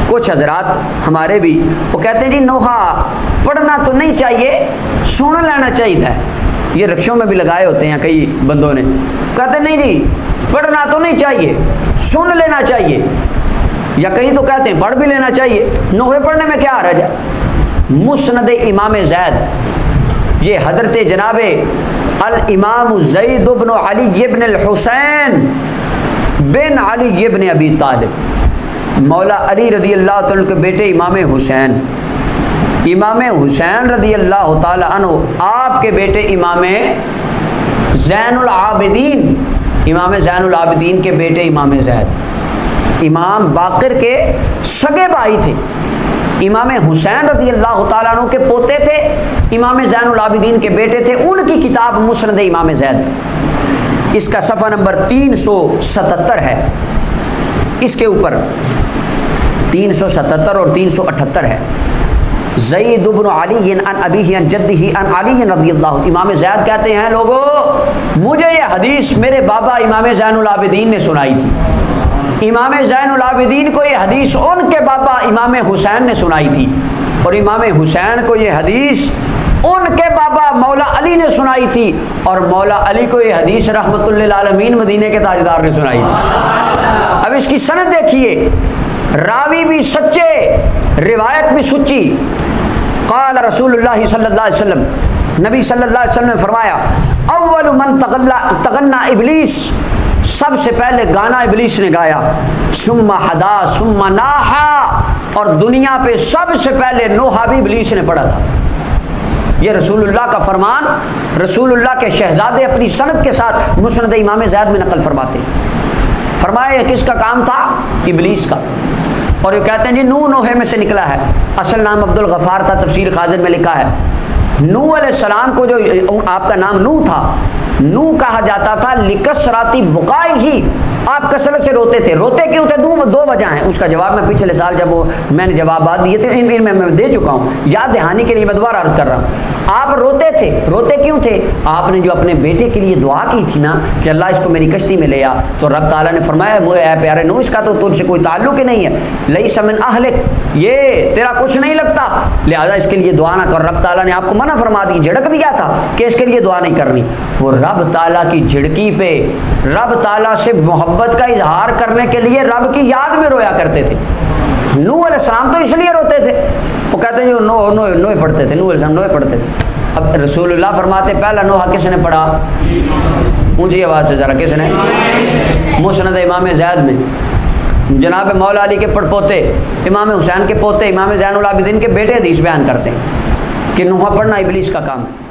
کچھ حضرات ہمارے بھی وہ کہتے ہیں جی نوحہ پڑھنا تو نہیں چاہیے، سن لینا چاہیے. یہ رکشوں میں بھی لگائے ہوتے ہیں کئی بندوں نے، کہتے ہیں نہیں جی پڑھنا تو نہیں چاہیے، سن لینا چاہیے. یا کہیں تو کہتے ہیں پڑھ بھی لینا چاہیے، نوحے پڑھنے میں کیا حرج ہے. مسند امام زید، یہ حضرت جناب الامام زید بن علی بن الحسین بن علی بن ابی طالب، مولا علی رضی اللہ تعالیٰ کے بیٹے امام حسین، امام حسین رضی اللہ تعالی عنہ آپ کے بیٹے امام زین العابدین، امام زین العابدین کے بیٹے امام زید، امام باقر کے سگے بھائی تھے. امام حسین رضی اللہ تعالیٰ عنہ کے پوتے تھے، امام زین العابدین کے بیٹے تھے. ان کی کتاب مسند امام زید، اس کا صفحہ نمبر 377 ہے. اس کے اوپر 377 اور 378 ہے. زید بن علی عن ابیہ عن جدہ عن علی رضی اللہ. امام زید کہتے ہیں لوگوں مجھے یہ حدیث میرے بابا امام زین العابدین نے سنائی تھی. امام زین العابدین کو یہ حدیث ان کے بابا امام حسین نے سنائی تھی، اور امام حسین کو یہ حدیث ان کے بابا مولا علی نے سنائی تھی، اور مولا علی کو یہ حدیث رحمت للعالمین مدینے کے تاجدار نے سنائی تھی. اب اس کی سند دیکھیے، راوی بھی سچے، روایت بھی سچی. قال رسول اللہ صلی اللہ علیہ وسلم، نبی صلی اللہ علیہ وسلم نے فرمایا اول من تغنا ابلیس، سب سے پہلے گانا ابلیس نے گایا. ثم حدا ثم ناحا، اور دنیا پہ سب سے پہلے نوحہ بھی ابلیس نے پڑھا تھا. یہ رسول اللہ کا فرمان، رسول اللہ کے شہزادے اپنی سند کے ساتھ مسند امام زید میں نقل فرماتے. فرمایا یہ کس کا کام تھا؟ ابلیس کا. اور یہ کہتے ہیں جی نوحے میں سے نکلا ہے. اصل نام عبد الغفار تھا، تفسیر خازن میں لکھا ہے. نوح علیہ السلام کو جو آپ کا نام نوح تھا، نوح کہا جاتا تھا لکثرتی بکائی ہی، آپ کثرت سے روتے تھے. روتے کیوں تھے؟ دو وجہ ہیں. اس کا جواب میں پچھلے سال جب میں نے جوابات دیے تھے ان میں دے چکا ہوں، یاد دہانی کے لیے میں دوبارہ عرض کر رہا ہوں. آپ روتے تھے. روتے کیوں تھے؟ آپ نے جو اپنے بیٹے کے لیے دعا کی تھی نا کہ اللہ اس کو میری کشتی میں لے آ، تو رب تعالیٰ نے فرمایا اے پیارے نوح اس کا تو تجھ سے کوئی تعلق ہی نہیں ہے، لیس من اہلک، یہ تیرا کچھ نہیں لگتا، لہذا اس کے لیے دعا نہ کر. رب تعالیٰ نے آپ کو منع فرما دی، جھڑک دیا تھا کہ اس کے لیے دعا نہیں کرنی. وہ رب تعالیٰ کی جھڑکی پہ رب تعالیٰ سے محبت کا اظہار کرنے کے لیے رب کی یاد میں رویا کرتے تھے. نوح علیہ السلام تو اس لیے روتے تھے، وہ کہتے ہیں جو نوح پڑھتے تھے، نوح علیہ السلام نوح پڑھتے تھے. اب رسول اللہ فرماتے پہلا نوحہ کس نے پڑھا؟ اونچی آواز سے ذرا، کس نے؟ مسند امام زید میں جناب مولا علی کے پڑپوتے، امام حسین کے پوتے، امام زین العابدین کے بیٹے حدیث بیان کرتے ہیں کہ نوحہ پڑھنا ابلیس کا کام ہے.